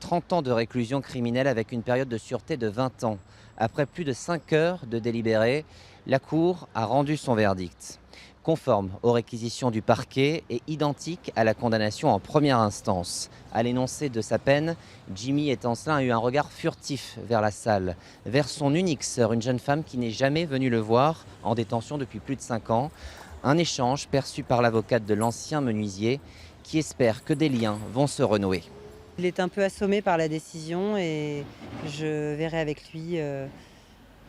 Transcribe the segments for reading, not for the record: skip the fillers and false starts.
30 ans de réclusion criminelle avec une période de sûreté de 20 ans. Après plus de 5 heures de délibéré, la Cour a rendu son verdict. Conforme aux réquisitions du parquet et identique à la condamnation en première instance. À l'énoncé de sa peine, Jimmy Étancelin a eu un regard furtif vers la salle, vers son unique sœur, une jeune femme qui n'est jamais venue le voir, en détention depuis plus de 5 ans. Un échange perçu par l'avocate de l'ancien menuisier qui espère que des liens vont se renouer. Il est un peu assommé par la décision et je verrai avec lui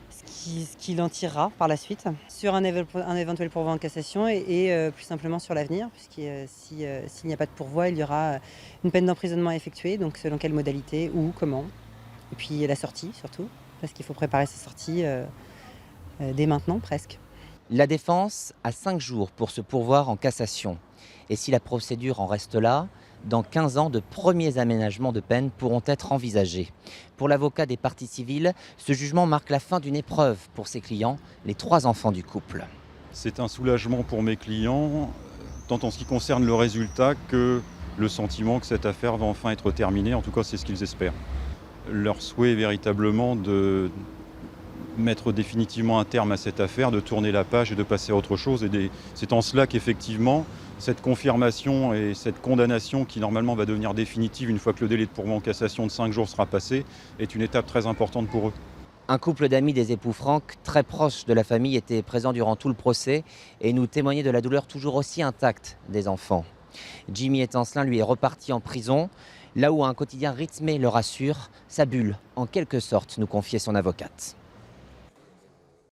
ce qu'il en tirera par la suite sur un éventuel pourvoi en cassation et plus simplement sur l'avenir, puisque s'il n'y a pas de pourvoi, il y aura une peine d'emprisonnement à effectuer, donc selon quelle modalité, où, comment. Et puis la sortie surtout, parce qu'il faut préparer sa sortie dès maintenant presque. La défense a 5 jours pour se pourvoir en cassation. Et si la procédure en reste là, dans 15 ans, de premiers aménagements de peine pourront être envisagés. Pour l'avocat des parties civiles, ce jugement marque la fin d'une épreuve pour ses clients, les 3 enfants du couple. C'est un soulagement pour mes clients, tant en ce qui concerne le résultat que le sentiment que cette affaire va enfin être terminée. En tout cas, c'est ce qu'ils espèrent. Leur souhait est véritablement de mettre définitivement un terme à cette affaire, de tourner la page et de passer à autre chose. Et c'est en cela qu'effectivement, cette confirmation et cette condamnation qui normalement va devenir définitive une fois que le délai de pourvoi en cassation de 5 jours sera passé, est une étape très importante pour eux. Un couple d'amis des époux Franck, très proche de la famille, était présent durant tout le procès et nous témoignait de la douleur toujours aussi intacte des enfants. Jimmy Étancelin, lui, est reparti en prison, là où un quotidien rythmé le rassure, sa bulle, en quelque sorte, nous confiait son avocate.